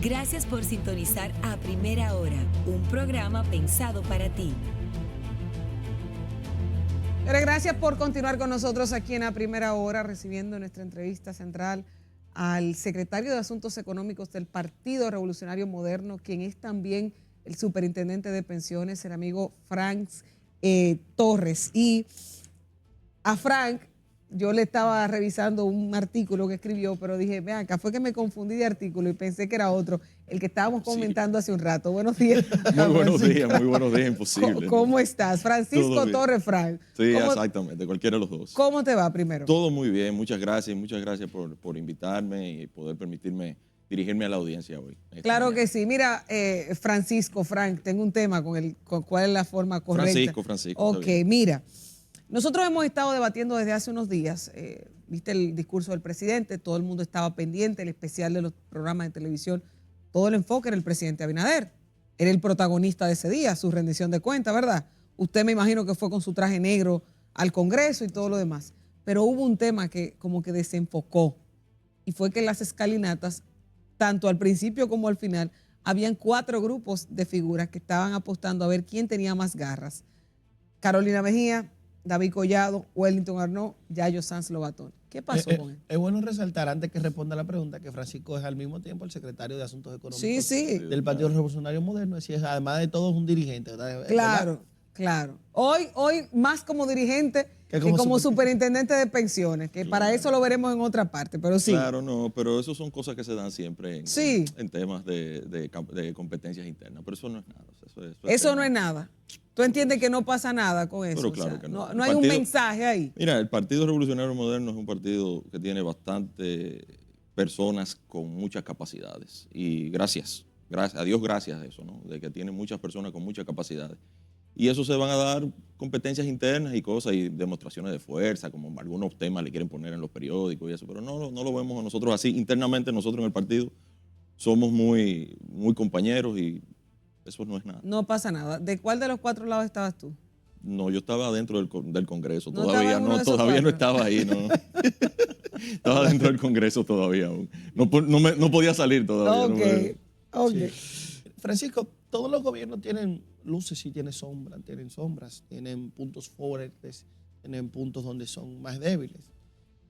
Gracias por sintonizar A Primera Hora, un programa pensado para ti. Gracias por continuar con nosotros aquí en A Primera Hora, recibiendo nuestra entrevista central al secretario de Asuntos Económicos del Partido Revolucionario Moderno, quien es también el superintendente de pensiones, el amigo Frank Torres. Y a Frank, yo le estaba revisando un artículo que escribió, pero dije, vean, acá fue que me confundí de artículo y pensé que era otro, el que estábamos comentando hace un rato. Buenos días. Muy buenos días, imposible. ¿Cómo estás? Francisco Torres Frank. Sí, exactamente, cualquiera de los dos. ¿Cómo te va primero? Todo muy bien, muchas gracias por invitarme y poder permitirme dirigirme a la audiencia hoy. Claro que sí. Mira, Francisco, Frank, tengo un tema con cuál es la forma correcta. Francisco. Ok, mira. Nosotros hemos estado debatiendo desde hace unos días, viste el discurso del presidente, todo el mundo estaba pendiente, el especial de los programas de televisión, todo el enfoque era el presidente Abinader, era el protagonista de ese día, su rendición de cuentas, ¿verdad? Usted me imagino que fue con su traje negro al Congreso y todo lo demás, pero hubo un tema que como que desenfocó y fue que las escalinatas, tanto al principio como al final, habían 4 grupos de figuras que estaban apostando a ver quién tenía más garras. Carolina Mejía, David Collado, Wellington Arnaud, Yayo Sanz Lobatón. ¿Qué pasó con él? Es bueno resaltar, antes que responda la pregunta, que Francisco es al mismo tiempo el secretario de Asuntos Económicos del Partido Revolucionario Moderno, es además de todo es un dirigente, ¿verdad? Claro, claro. Hoy más como dirigente que como superintendente de pensiones, que para eso lo veremos en otra parte, pero sí. Claro, no, pero eso son cosas que se dan siempre en temas de competencias internas, pero eso no es nada. Eso no es nada. ¿Tú entiendes que no pasa nada con eso? Pero claro que no. No hay un mensaje ahí. Mira, el Partido Revolucionario Moderno es un partido que tiene bastante personas con muchas capacidades. Y gracias a Dios, gracias a eso, ¿no? De que tiene muchas personas con muchas capacidades. Y eso se van a dar competencias internas y cosas y demostraciones de fuerza, como algunos temas le quieren poner en los periódicos y eso, pero no lo vemos nosotros así. Internamente nosotros en el partido somos muy compañeros y eso no es nada. No pasa nada. ¿De cuál de los 4 lados estabas tú? No, yo estaba dentro del Congreso. ¿No todavía no estaba ahí, no. Estaba dentro del Congreso todavía aún. No podía salir todavía. Ok. Sí. Francisco, todos los gobiernos tienen luces y tienen sombras, tienen puntos fuertes, tienen puntos donde son más débiles.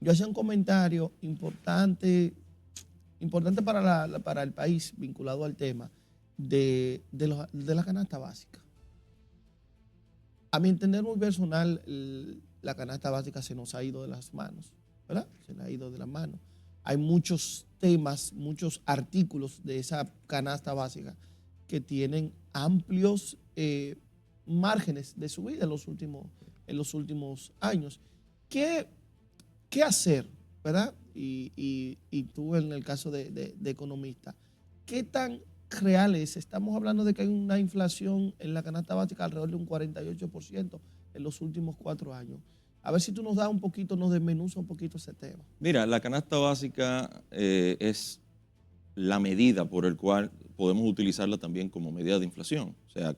Yo hacía un comentario importante para el país vinculado al tema de la canasta básica. A mi entender muy personal, la canasta básica se nos ha ido de las manos, ¿verdad? Se nos ha ido de las manos. Hay muchos temas, muchos artículos de esa canasta básica que tienen amplios márgenes de subida en los últimos años. ¿Qué hacer, verdad? Y tú en el caso de economista, ¿qué tan real es? Estamos hablando de que hay una inflación en la canasta básica alrededor de un 48% en los últimos 4 años. A ver si tú nos desmenuza un poquito ese tema. Mira, la canasta básica es la medida por el cual podemos utilizarla también como medida de inflación. O sea,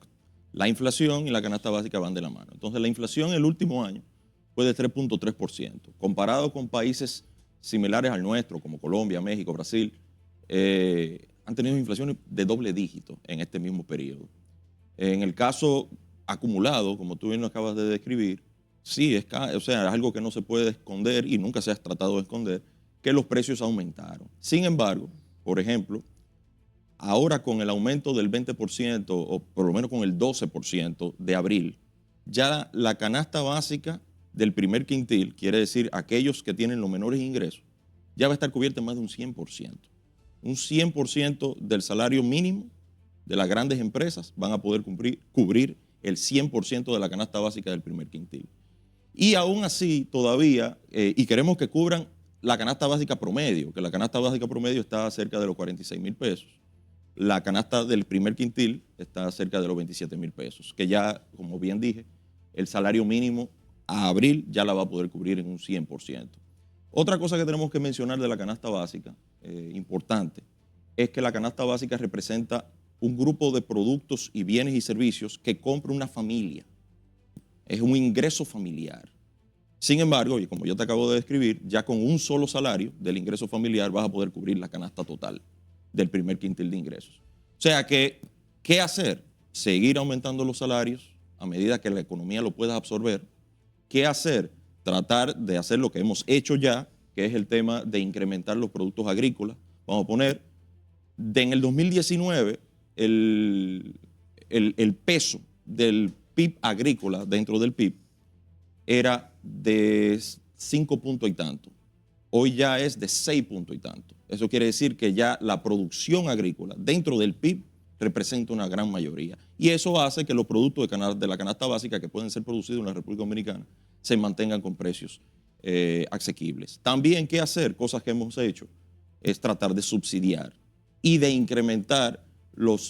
la inflación y la canasta básica van de la mano. Entonces, la inflación el último año fue de 3.3%. Comparado con países similares al nuestro, como Colombia, México, Brasil, han tenido inflaciones de doble dígito en este mismo periodo. En el caso acumulado, como tú bien lo acabas de describir, sí, es algo que no se puede esconder y nunca se ha tratado de esconder, que los precios aumentaron. Sin embargo, por ejemplo, ahora con el aumento del 20% o por lo menos con el 12% de abril, ya la canasta básica del primer quintil, quiere decir aquellos que tienen los menores ingresos, ya va a estar cubierta en más de un 100%. Un 100% del salario mínimo de las grandes empresas van a poder cubrir el 100% de la canasta básica del primer quintil. Y aún así, todavía, y queremos que cubran la canasta básica promedio, que la canasta básica promedio está cerca de los 46,000 pesos. La canasta del primer quintil está cerca de los 27,000 pesos, que ya, como bien dije, el salario mínimo a abril ya la va a poder cubrir en un 100%. Otra cosa que tenemos que mencionar de la canasta básica, importante, es que la canasta básica representa un grupo de productos y bienes y servicios que compra una familia. Es un ingreso familiar. Sin embargo, y como yo te acabo de describir, ya con un solo salario del ingreso familiar vas a poder cubrir la canasta total. del primer quintil de ingresos. O sea que, ¿qué hacer? Seguir aumentando los salarios a medida que la economía lo pueda absorber. ¿Qué hacer? Tratar de hacer lo que hemos hecho ya, que es el tema de incrementar los productos agrícolas. Vamos a poner, en el 2019, el peso del PIB agrícola dentro del PIB era de 5 puntos y tanto. Hoy ya es de 6 puntos y tanto. Eso quiere decir que ya la producción agrícola dentro del PIB representa una gran mayoría. Y eso hace que los productos de la canasta básica que pueden ser producidos en la República Dominicana se mantengan con precios asequibles. También, ¿qué hacer? Cosas que hemos hecho es tratar de subsidiar y de incrementar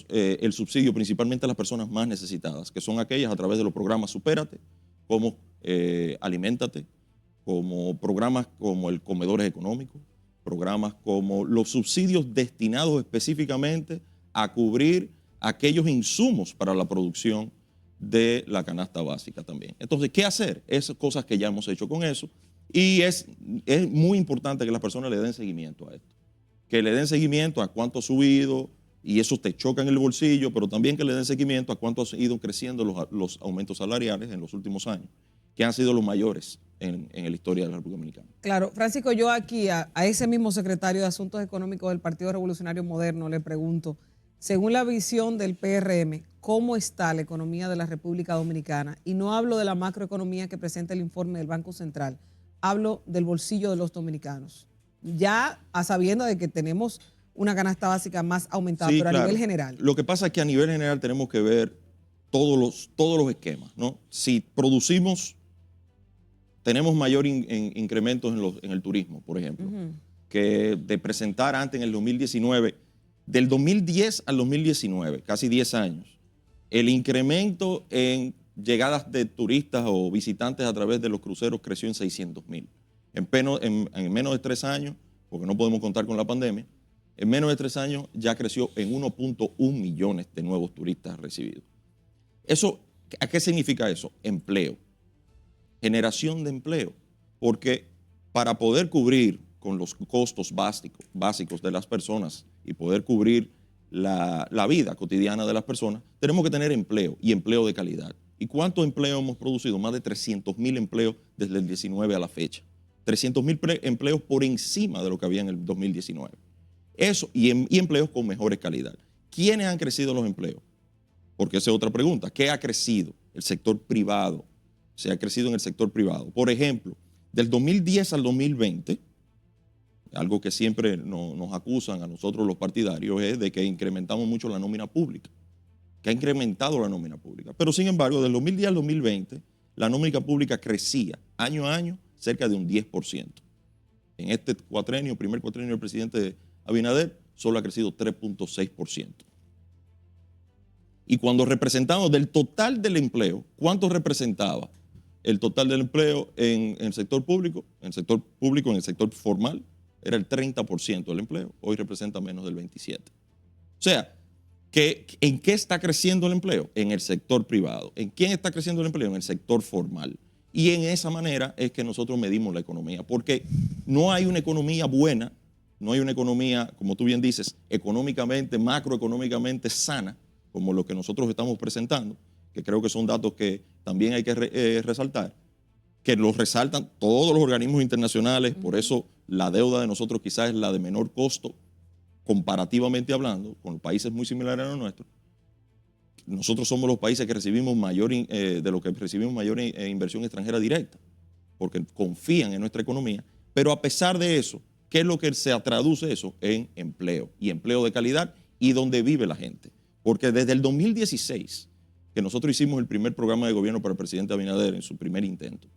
el subsidio principalmente a las personas más necesitadas, que son aquellas a través de los programas Supérate, como Aliméntate, como programas como el Comedores Económicos, programas como los subsidios destinados específicamente a cubrir aquellos insumos para la producción de la canasta básica también. Entonces, ¿qué hacer? Esas cosas que ya hemos hecho con eso. Y es muy importante que las personas le den seguimiento a esto. Que le den seguimiento a cuánto ha subido, y eso te choca en el bolsillo, pero también que le den seguimiento a cuánto han ido creciendo los aumentos salariales en los últimos años, que han sido los mayores en la historia de la República Dominicana. Claro, Francisco, yo aquí a ese mismo secretario de Asuntos Económicos del Partido Revolucionario Moderno le pregunto, según la visión del PRM, ¿cómo está la economía de la República Dominicana? Y no hablo de la macroeconomía que presenta el informe del Banco Central, hablo del bolsillo de los dominicanos. Ya a sabiendo de que tenemos una canasta básica más aumentada, Sí, pero claro. a nivel general. Lo que pasa es que a nivel general tenemos que ver todos los esquemas, ¿no? Si producimos, tenemos mayor incrementos en el turismo, por ejemplo, que de presentar antes en el 2019, del 2010 al 2019, casi 10 años, el incremento en llegadas de turistas o visitantes a través de los cruceros creció en 600,000. En menos de 3 años, porque no podemos contar con la pandemia, en menos de 3 años ya creció en 1.1 millones de nuevos turistas recibidos. Eso, ¿a qué significa eso? Empleo, generación de empleo, porque para poder cubrir con los costos básicos de las personas y poder cubrir la vida cotidiana de las personas, tenemos que tener empleo y empleo de calidad. ¿Y cuánto empleo hemos producido? Más de 300,000 empleos desde el 19 a la fecha. 300,000 empleos por encima de lo que había en el 2019. Eso, y empleos con mejores calidad. ¿Quiénes han crecido los empleos? Porque esa es otra pregunta. ¿Qué ha crecido? El sector privado. Se ha crecido en el sector privado. Por ejemplo, del 2010 al 2020, algo que siempre nos acusan a nosotros los partidarios es de que incrementamos mucho la nómina pública, que ha incrementado la nómina pública. Pero sin embargo, del 2010 al 2020, la nómina pública crecía año a año cerca de un 10%. En este primer cuatrenio del presidente Abinader, solo ha crecido 3.6%. Y cuando representamos del total del empleo, ¿cuánto representaba el total del empleo en el sector público? En el sector formal, era el 30% del empleo. Hoy representa menos del 27%. O sea, ¿en qué está creciendo el empleo? En el sector privado. ¿En quién está creciendo el empleo? En el sector formal. Y en esa manera es que nosotros medimos la economía, porque no hay una economía buena, no hay una economía, como tú bien dices, económicamente, macroeconómicamente sana, como lo que nosotros estamos presentando, que creo que son datos que también hay que resaltar, que los resaltan todos los organismos internacionales, por eso la deuda de nosotros quizás es la de menor costo, comparativamente hablando, con países muy similares a los nuestros. Nosotros somos los países que recibimos mayor inversión extranjera directa, porque confían en nuestra economía. Pero a pesar de eso, ¿qué es lo que se traduce eso? En empleo, y empleo de calidad, y donde vive la gente. Porque desde el 2016, que nosotros hicimos el primer programa de gobierno para el presidente Abinader en su primer intento,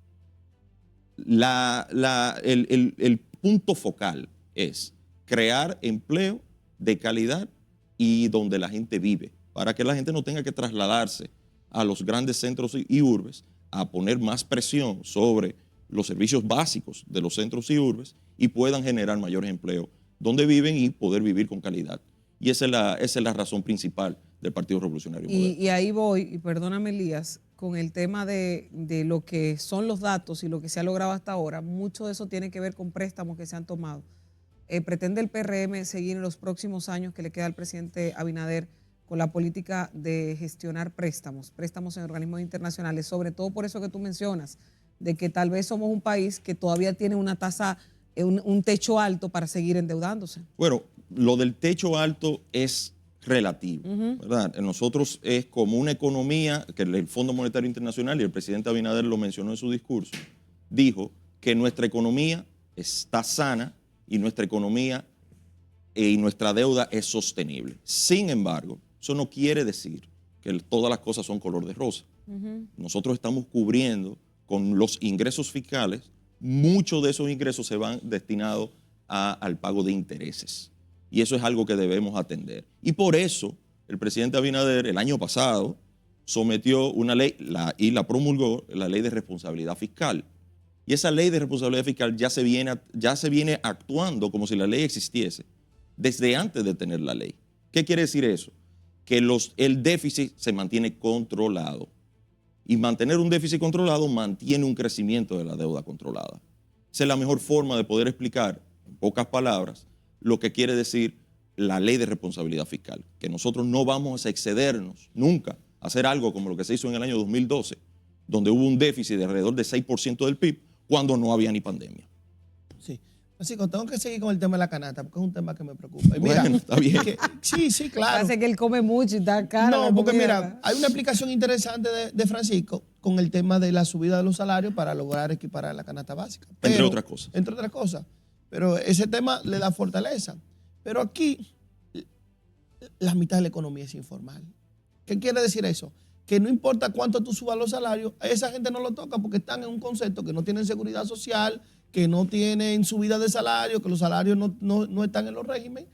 el punto focal es crear empleo de calidad y donde la gente vive, para que la gente no tenga que trasladarse a los grandes centros y urbes a poner más presión sobre los servicios básicos de los centros y urbes y puedan generar mayores empleos donde viven y poder vivir con calidad. Y esa es la razón principal del Partido Revolucionario Moderno. Y ahí voy, y perdóname Elías, con el tema de lo que son los datos y lo que se ha logrado hasta ahora. Mucho de eso tiene que ver con préstamos que se han tomado ¿pretende el PRM seguir en los próximos años que le queda al presidente Abinader con la política de gestionar préstamos en organismos internacionales? Sobre todo por eso que tú mencionas, de que tal vez somos un país que todavía tiene una tasa, un techo alto para seguir endeudándose. Bueno, lo del techo alto es relativo, ¿verdad? Nosotros es como una economía que el Fondo Monetario Internacional, y el presidente Abinader lo mencionó en su discurso, dijo que nuestra economía está sana y nuestra economía y nuestra deuda es sostenible. Sin embargo, eso no quiere decir que todas las cosas son color de rosa. Nosotros estamos cubriendo con los ingresos fiscales, muchos de esos ingresos se van destinados al pago de intereses. Y eso es algo que debemos atender. Y por eso el presidente Abinader el año pasado sometió una ley y la promulgó, la ley de responsabilidad fiscal. Y esa ley de responsabilidad fiscal ya se viene actuando como si la ley existiese desde antes de tener la ley. ¿Qué quiere decir eso? Que el déficit se mantiene controlado. Y mantener un déficit controlado mantiene un crecimiento de la deuda controlada. Esa es la mejor forma de poder explicar, en pocas palabras, lo que quiere decir la ley de responsabilidad fiscal. Que nosotros no vamos a excedernos nunca a hacer algo como lo que se hizo en el año 2012, donde hubo un déficit de alrededor de 6% del PIB, cuando no había ni pandemia. Sí. Francisco, tengo que seguir con el tema de la canasta, porque es un tema que me preocupa. Y mira, Bueno, está bien. Sí, claro. Parece que él come mucho y está caro. No, porque mira, hay una explicación interesante de Francisco con el tema de la subida de los salarios para lograr equiparar la canasta básica. Entre otras cosas. Entre otras cosas. Pero ese tema le da fortaleza. Pero aquí, la mitad de la economía es informal. ¿Qué quiere decir eso? Que no importa cuánto tú subas los salarios, a esa gente no lo toca porque están en un concepto que no tienen seguridad social, que no tienen subida de salario, que los salarios no están en los regímenes,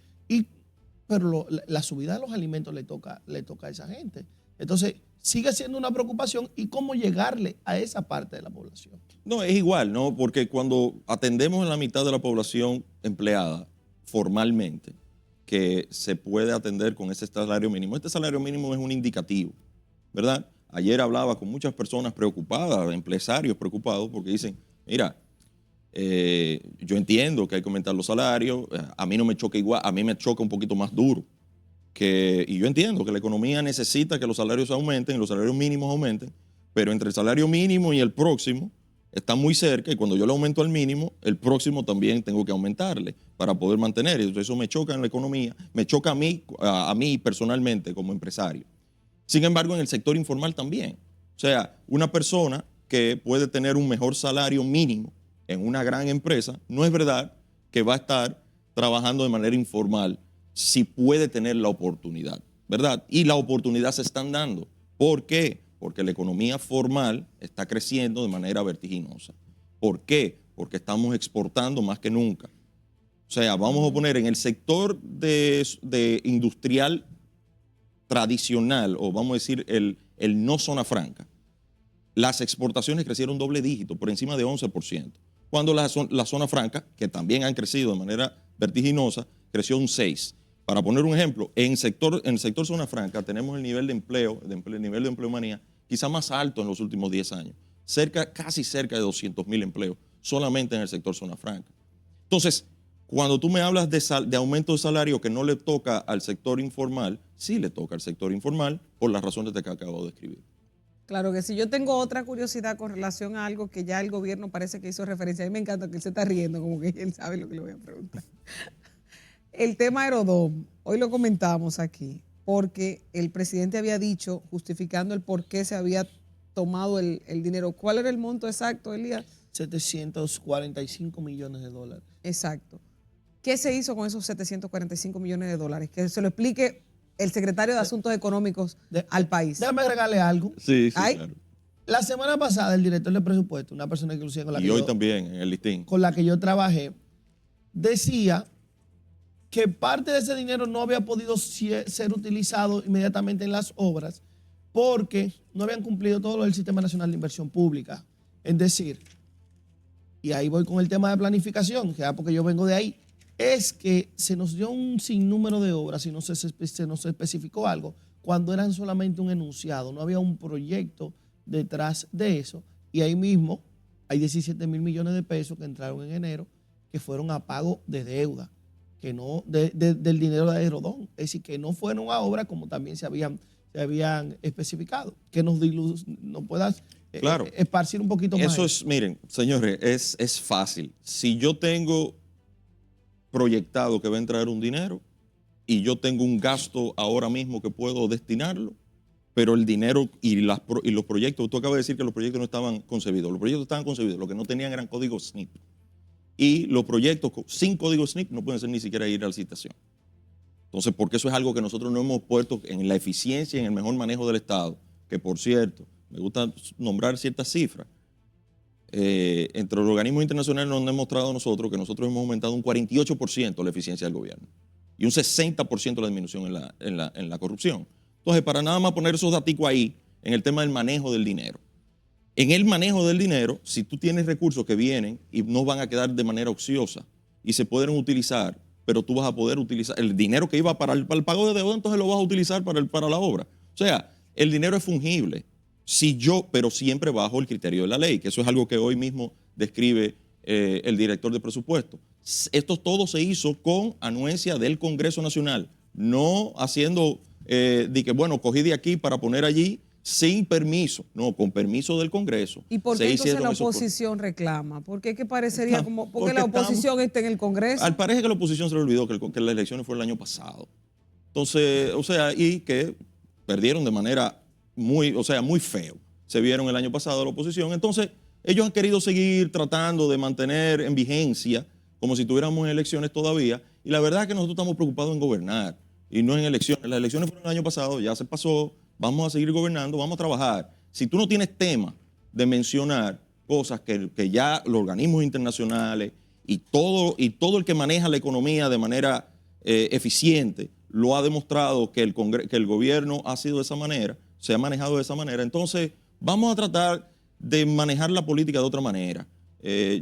pero la subida de los alimentos le toca a esa gente. Entonces, sigue siendo una preocupación y cómo llegarle a esa parte de la población. No, es igual, ¿no? Porque cuando atendemos a la mitad de la población empleada formalmente, que se puede atender con ese salario mínimo. Este salario mínimo es un indicativo, ¿verdad? Ayer hablaba con muchas personas preocupadas, empresarios preocupados, porque dicen, mira, yo entiendo que hay que aumentar los salarios, a mí no me choca igual, a mí me choca un poquito más duro. Y yo entiendo que la economía necesita que los salarios aumenten, los salarios mínimos aumenten, pero entre el salario mínimo y el próximo está muy cerca y cuando yo le aumento al mínimo, el próximo también tengo que aumentarle para poder mantener. Entonces eso me choca en la economía, me choca a mí personalmente como empresario. Sin embargo, en el sector informal también. O sea, una persona que puede tener un mejor salario mínimo en una gran empresa, no es verdad que va a estar trabajando de manera informal si puede tener la oportunidad, ¿verdad? Y la oportunidad se están dando. ¿Por qué? Porque la economía formal está creciendo de manera vertiginosa. ¿Por qué? Porque estamos exportando más que nunca. O sea, vamos a poner en el sector de industrial tradicional, o vamos a decir el no zona franca, las exportaciones crecieron doble dígito, por encima de 11%. Cuando la zona franca, que también han crecido de manera vertiginosa, creció un 6%. Para poner un ejemplo, en el sector zona franca tenemos el nivel de empleo, nivel de empleomanía, quizá más alto en los últimos 10 años, casi cerca de 200,000 empleos, solamente en el sector zona franca. Entonces, cuando tú me hablas de aumento de salario que no le toca al sector informal, sí le toca al sector informal por las razones que acabo de describir. Claro que sí. Yo tengo otra curiosidad con relación a algo que ya el gobierno parece que hizo referencia. A mí me encanta que él se está riendo, como que él sabe lo que le voy a preguntar. El tema Aerodom, hoy lo comentábamos aquí, porque el presidente había dicho, justificando el por qué se había tomado el dinero. ¿Cuál era el monto exacto, Elías? 745 millones de dólares. Exacto. ¿Qué se hizo con esos 745 millones de dólares? Que se lo explique el secretario de Asuntos Económicos al país. Déjame agregarle algo. Sí, claro. La semana pasada, el director de presupuesto, una persona inclusive con la y hoy también en el listín, con la que yo trabajé, decía que parte de ese dinero no había podido ser utilizado inmediatamente en las obras porque no habían cumplido todo lo del Sistema Nacional de Inversión Pública. Es decir, y ahí voy con el tema de planificación, ya porque yo vengo de ahí, es que se nos dio un sinnúmero de obras y no se nos especificó algo cuando eran solamente un enunciado, no había un proyecto detrás de eso. Y ahí mismo hay 17,000 millones de pesos que entraron en enero que fueron a pago de deuda. que no, del dinero de Aerodón. Es decir, que no fueron a obra como también se habían especificado. Que nos puedas Claro. esparcir un poquito más. Eso es, miren, señores, es fácil. Si yo tengo proyectado que va a entrar un dinero y yo tengo un gasto ahora mismo que puedo destinarlo, pero el dinero y los proyectos, tú acabas de decir que los proyectos no estaban concebidos. Los proyectos estaban concebidos, lo que no tenían eran códigos SNIP. Y los proyectos sin código SNIP no pueden ser ni siquiera ir a licitación. Entonces, porque eso es algo que nosotros no hemos puesto en la eficiencia y en el mejor manejo del Estado, que por cierto, me gusta nombrar ciertas cifras. Entre los organismos internacionales nos han demostrado a nosotros que nosotros hemos aumentado un 48% la eficiencia del gobierno y un 60% la disminución en la corrupción. Entonces, para nada más poner esos daticos ahí en el tema del manejo del dinero. En el manejo del dinero, si tú tienes recursos que vienen y no van a quedar de manera ociosa y se pueden utilizar, pero tú vas a poder utilizar el dinero que iba para el pago de deuda, entonces lo vas a utilizar para la obra. O sea, el dinero es fungible, pero siempre bajo el criterio de la ley, que eso es algo que hoy mismo describe el director de presupuesto. Esto todo se hizo con anuencia del Congreso Nacional, no haciendo de que, bueno, cogí de aquí para poner allí sin permiso, no, con permiso del Congreso. ¿Y por qué entonces la oposición reclama? ¿Por qué que parecería como, porque la oposición está en el Congreso? Parece que la oposición se le olvidó que las elecciones fueron el año pasado. Entonces, o sea, y que perdieron de manera muy feo. Se vieron el año pasado la oposición. Entonces, ellos han querido seguir tratando de mantener en vigencia, como si tuviéramos elecciones todavía. Y la verdad es que nosotros estamos preocupados en gobernar y no en elecciones. Las elecciones fueron el año pasado, ya se pasó. Vamos a seguir gobernando, vamos a trabajar. Si tú no tienes tema de mencionar cosas que ya los organismos internacionales y todo el que maneja la economía de manera eficiente lo ha demostrado que el gobierno ha sido de esa manera, se ha manejado de esa manera, entonces vamos a tratar de manejar la política de otra manera.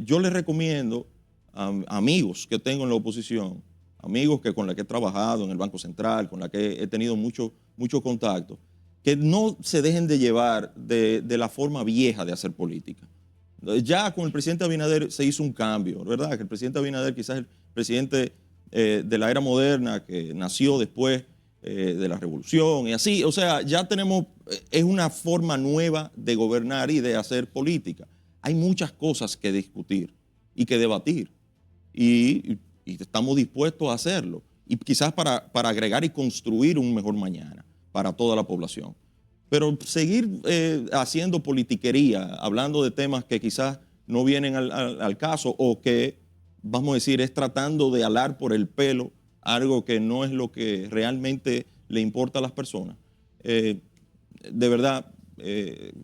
Yo les recomiendo a amigos que tengo en la oposición, amigos con los que he trabajado en el Banco Central, con los que he tenido mucho contacto, que no se dejen de llevar de la forma vieja de hacer política. Ya con el presidente Abinader se hizo un cambio, ¿verdad? Que el presidente Abinader quizás el presidente de la era moderna que nació después de la revolución y así, o sea, ya tenemos, es una forma nueva de gobernar y de hacer política. Hay muchas cosas que discutir y que debatir y estamos dispuestos a hacerlo y quizás para agregar y construir un mejor mañana para toda la población. Pero seguir haciendo politiquería, hablando de temas que quizás no vienen al caso o que, vamos a decir, es tratando de alar por el pelo algo que no es lo que realmente le importa a las personas, de verdad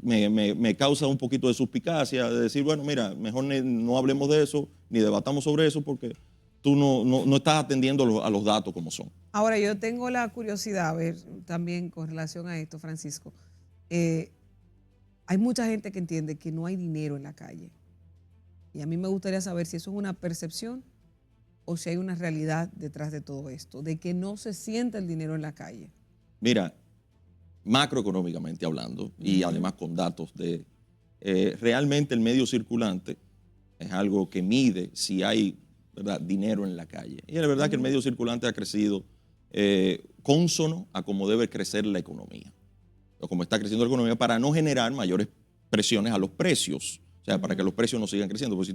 me causa un poquito de suspicacia de decir, bueno, mira, mejor no hablemos de eso, ni debatamos sobre eso porque tú no estás atendiendo a los datos como son. Ahora, yo tengo la curiosidad, a ver, también con relación a esto, Francisco. Hay mucha gente que entiende que no hay dinero en la calle. Y a mí me gustaría saber si eso es una percepción o si hay una realidad detrás de todo esto, de que no se siente el dinero en la calle. Mira, macroeconómicamente hablando, y además con datos realmente el medio circulante es algo que mide si hay, ¿verdad?, dinero en la calle. Y es verdad que el medio circulante ha crecido cónsono a cómo debe crecer la economía, o como está creciendo la economía, para no generar mayores presiones a los precios, o sea, para que los precios no sigan creciendo. Porque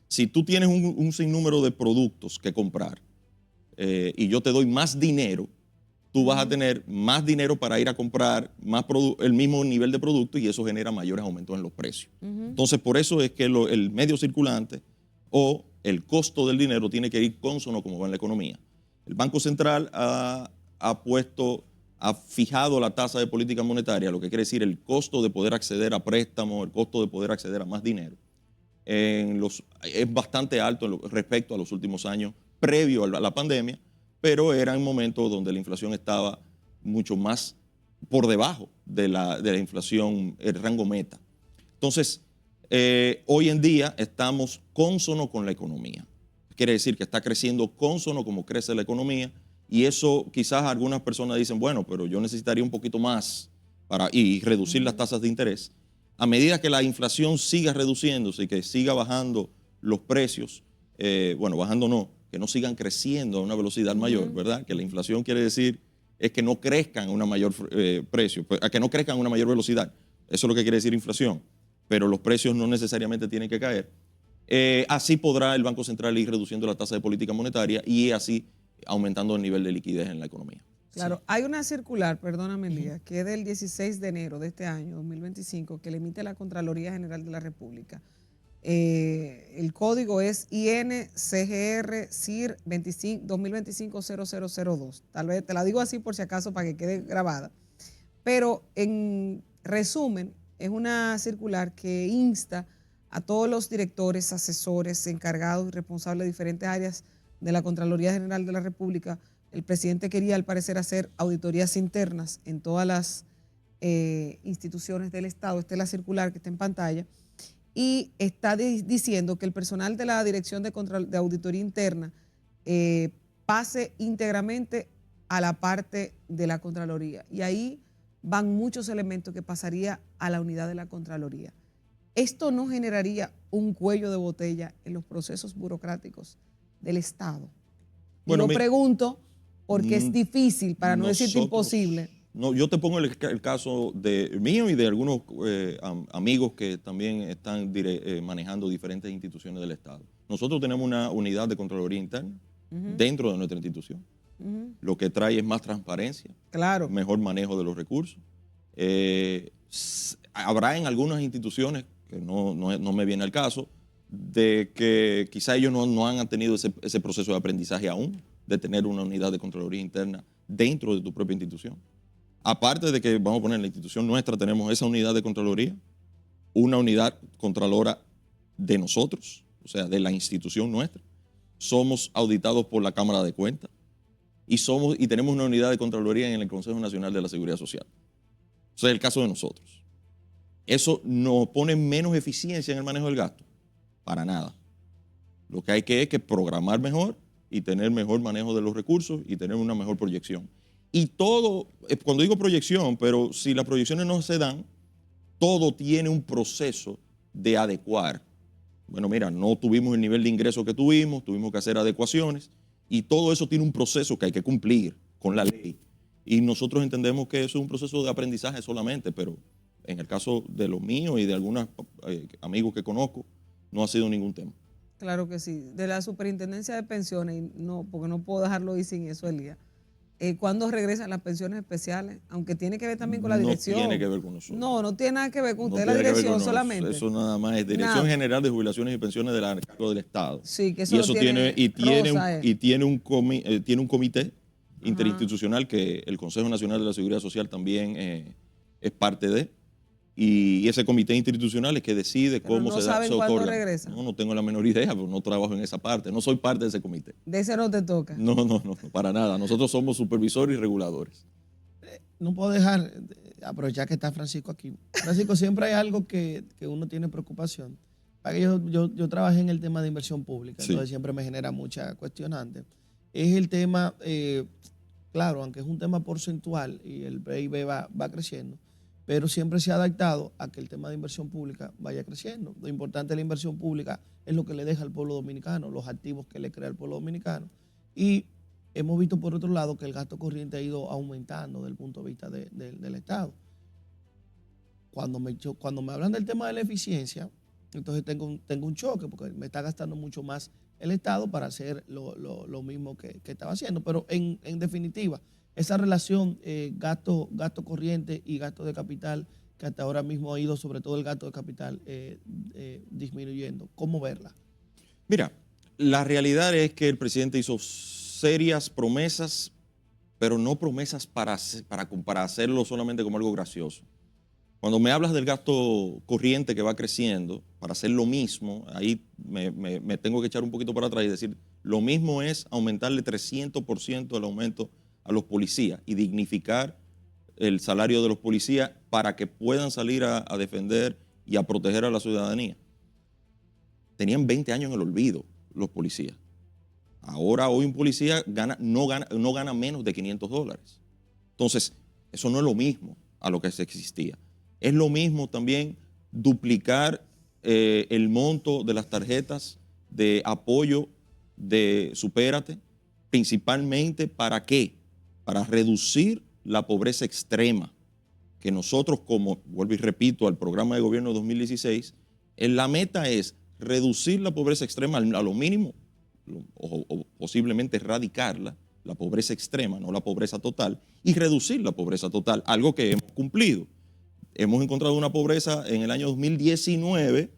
si tú tienes un sinnúmero de productos que comprar y yo te doy más dinero, tú vas a tener más dinero para ir a comprar el mismo nivel de producto y eso genera mayores aumentos en los precios. Entonces, por eso es que el medio circulante o el costo del dinero tiene que ir cónsono como va en la economía. El Banco Central ha fijado la tasa de política monetaria, lo que quiere decir el costo de poder acceder a préstamos, el costo de poder acceder a más dinero. Es bastante alto respecto a los últimos años previo a la pandemia, pero era en momentos donde la inflación estaba mucho más por debajo de la inflación, el rango meta. Entonces, hoy en día estamos cónsono con la economía. Quiere decir que está creciendo cónsono como crece la economía y eso quizás algunas personas dicen, bueno, pero yo necesitaría un poquito más y reducir las tasas de interés. A medida que la inflación siga reduciéndose y que siga bajando los precios, bajando no, que no sigan creciendo a una velocidad mayor, ¿verdad? Que la inflación quiere decir es que no crezcan a una mayor precio, a que no crezcan a una mayor velocidad. Eso es lo que quiere decir inflación. Pero los precios no necesariamente tienen que caer. Así podrá el Banco Central ir reduciendo la tasa de política monetaria y así aumentando el nivel de liquidez en la economía. Claro, sí. Hay una circular, perdóname, Elías, que es del 16 de enero de este año, 2025, que le emite la Contraloría General de la República. El código es INCGR CIR 2025-0002. Tal vez te la digo así por si acaso para que quede grabada. Pero en resumen, es una circular que insta a todos los directores, asesores, encargados y responsables de diferentes áreas de la Contraloría General de la República. El presidente quería, al parecer, hacer auditorías internas en todas las instituciones del Estado. Esta es la circular que está en pantalla. Y está diciendo que el personal de la Dirección de Auditoría Interna pase íntegramente a la parte de la Contraloría. Y ahí van muchos elementos que pasaría a la unidad de la Contraloría. ¿Esto no generaría un cuello de botella en los procesos burocráticos del Estado? Bueno, lo pregunto porque es difícil, para no decirte imposible. No, yo te pongo el caso de mío y de algunos amigos que también están manejando diferentes instituciones del Estado. Nosotros tenemos una unidad de Contraloría Interna dentro de nuestra institución. Lo que trae es más transparencia, claro, mejor manejo de los recursos. Habrá en algunas instituciones, que no me viene al caso, de que quizá ellos no han tenido ese proceso de aprendizaje aún, de tener una unidad de Contraloría Interna dentro de tu propia institución. Aparte de que, vamos a poner, en la institución nuestra tenemos esa unidad de Contraloría, una unidad contralora de nosotros, o sea, de la institución nuestra. Somos auditados por la Cámara de Cuentas y tenemos una unidad de Contraloría en el Consejo Nacional de la Seguridad Social. Ese es el caso de nosotros. ¿Eso nos pone menos eficiencia en el manejo del gasto? Para nada. Lo que hay es que programar mejor y tener mejor manejo de los recursos y tener una mejor proyección. Y todo, cuando digo proyección, pero si las proyecciones no se dan, todo tiene un proceso de adecuar. Bueno, mira, no tuvimos el nivel de ingreso que tuvimos que hacer adecuaciones y todo eso tiene un proceso que hay que cumplir con la ley. Y nosotros entendemos que eso es un proceso de aprendizaje solamente, pero en el caso de los míos y de algunos amigos que conozco, no ha sido ningún tema. Claro que sí. De la Superintendencia de Pensiones, no, porque no puedo dejarlo ir sin eso, Elías. ¿Cuándo regresan las pensiones especiales? Aunque tiene que ver también con la dirección. No tiene que ver con nosotros. No tiene nada que ver con usted, la dirección solamente. Eso nada más es Dirección General de Jubilaciones y Pensiones del cargo del Estado. Sí, que eso y eso tiene un comité interinstitucional que el Consejo Nacional de la Seguridad Social también es parte de. Y ese comité interinstitucional es que decide cómo se otorga. ¿Cuándo regresa? No tengo la menor idea, pero no trabajo en esa parte. No soy parte de ese comité. ¿De ese no te toca? No, para nada. Nosotros somos supervisores y reguladores. No puedo dejar, aprovechar que está Francisco aquí. Francisco, siempre hay algo que uno tiene preocupación. Yo trabajé en el tema de inversión pública, sí. Entonces siempre me genera mucha cuestionante. Es el tema, claro, aunque es un tema porcentual y el PIB va creciendo, pero siempre se ha adaptado a que el tema de inversión pública vaya creciendo. Lo importante de la inversión pública es lo que le deja al pueblo dominicano, los activos que le crea el pueblo dominicano. Y hemos visto, por otro lado, que el gasto corriente ha ido aumentando desde el punto de vista del Estado. Cuando me hablan del tema de la eficiencia, entonces tengo un choque, porque me está gastando mucho más el Estado para hacer lo mismo que estaba haciendo. Pero en definitiva, esa relación gasto corriente y gasto de capital, que hasta ahora mismo ha ido, sobre todo el gasto de capital, disminuyendo. ¿Cómo verla? Mira, la realidad es que el presidente hizo serias promesas, pero no promesas para hacerlo solamente como algo gracioso. Cuando me hablas del gasto corriente que va creciendo, para hacer lo mismo, ahí me tengo que echar un poquito para atrás y decir, lo mismo es aumentarle 300% el aumento a los policías y dignificar el salario de los policías para que puedan salir a defender y a proteger a la ciudadanía. Tenían 20 años en el olvido los policías. Ahora, hoy un policía no gana menos de $500. Entonces, eso no es lo mismo a lo que se existía. Es lo mismo también duplicar el monto de las tarjetas de apoyo de Supérate, principalmente ¿para qué? Para reducir la pobreza extrema, que nosotros, como vuelvo y repito al programa de gobierno de 2016, la meta es reducir la pobreza extrema a lo mínimo o posiblemente erradicarla, la pobreza extrema, no la pobreza total, y reducir la pobreza total, algo que hemos cumplido. Hemos encontrado una pobreza en el año 2019,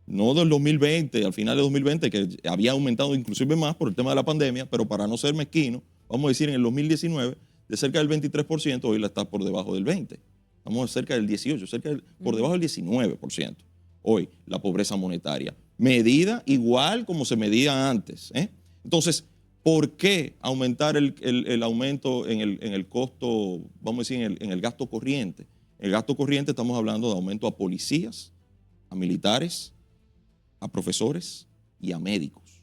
no del 2020, al final de 2020, que había aumentado inclusive más por el tema de la pandemia, pero para no ser mezquino, vamos a decir en el 2019, de cerca del 23%, hoy la está por debajo del 20%. Estamos cerca del 18%, por debajo del 19%. Hoy, la pobreza monetaria. Medida igual como se medía antes. Entonces, ¿por qué aumentar el aumento en el costo, vamos a decir, en el gasto corriente? El gasto corriente estamos hablando de aumento a policías, a militares, a profesores y a médicos.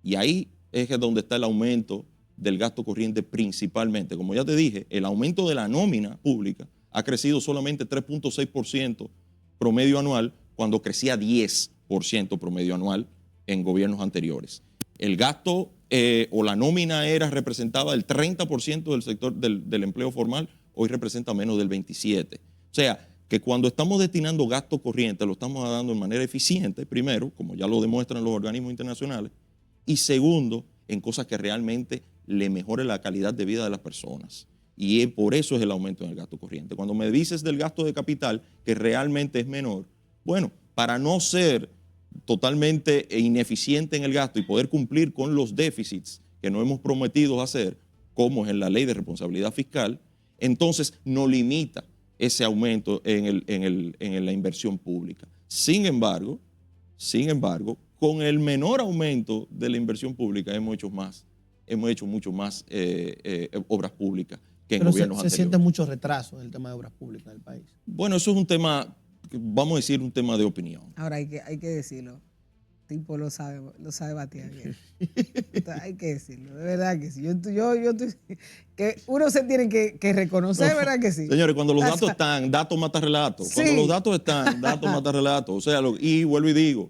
Y ahí es donde está el aumento del gasto corriente principalmente. Como ya te dije, el aumento de la nómina pública ha crecido solamente 3.6% promedio anual cuando crecía 10% promedio anual en gobiernos anteriores. El gasto o la nómina representaba el 30% del sector del empleo formal, hoy representa menos del 27%. O sea, que cuando estamos destinando gasto corriente lo estamos dando de manera eficiente, primero, como ya lo demuestran los organismos internacionales, y segundo, en cosas que realmente le mejoren la calidad de vida de las personas. Y por eso es el aumento en el gasto corriente. Cuando me dices del gasto de capital, que realmente es menor, bueno, para no ser totalmente ineficiente en el gasto y poder cumplir con los déficits que no hemos prometido hacer, como es en la ley de responsabilidad fiscal, entonces no limita ese aumento en la inversión pública. Sin embargo, con el menor aumento de la inversión pública hemos hecho mucho más obras públicas que en gobiernos anteriores. Se siente mucho retraso en el tema de obras públicas del país. Bueno, eso es un tema, vamos a decir, un tema de opinión. Ahora hay que decirlo. El tipo lo sabe batear bien. Hay que decirlo, de verdad que sí. Que uno se tiene que reconocer, ¿verdad que sí? Señores, cuando los datos están, datos mata relato. Sí. Cuando los datos están, datos mata relato. O sea, y vuelvo y digo,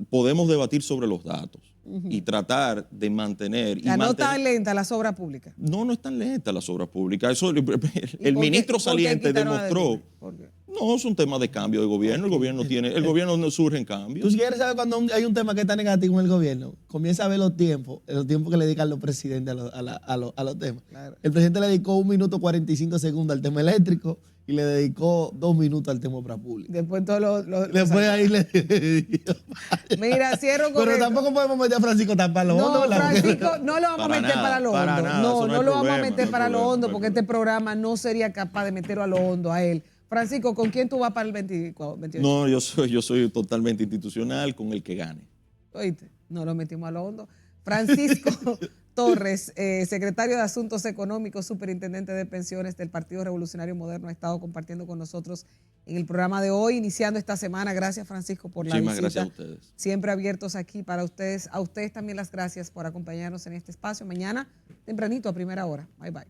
podemos debatir sobre los datos y tratar de mantener. No tan lenta las obras públicas. No es tan lenta las obras públicas. Eso, el ministro saliente demostró. ¿Por qué? No, es un tema de cambio de gobierno. El gobierno no surge en cambio. ¿Tú quieres saber cuando hay un tema que está negativo en el gobierno? Comienza a ver los tiempos que le dedican los presidentes a los temas. Claro. El presidente le dedicó 1 minuto 45 segundos al tema eléctrico y le dedicó 2 minutos al tema obra pública. Después Después ahí le dedicó. Mira, cierro con Pero esto. tampoco podemos meter a Francisco tan para lo hondo. Francisco, no lo vamos a meter para lo hondo. No lo vamos a meter para lo hondo porque este programa no sería capaz de meterlo a lo hondo a él. Francisco, ¿con quién tú vas para el 28? No, yo soy totalmente institucional, con el que gane. ¿Oíste? No lo metimos a lo hondo. Francisco Torres, secretario de Asuntos Económicos, superintendente de pensiones del Partido Revolucionario Moderno, ha estado compartiendo con nosotros en el programa de hoy, iniciando esta semana. Gracias, Francisco, por la visita. Gracias a ustedes. Siempre abiertos aquí para ustedes. A ustedes también las gracias por acompañarnos en este espacio. Mañana, tempranito, a primera hora. Bye, bye.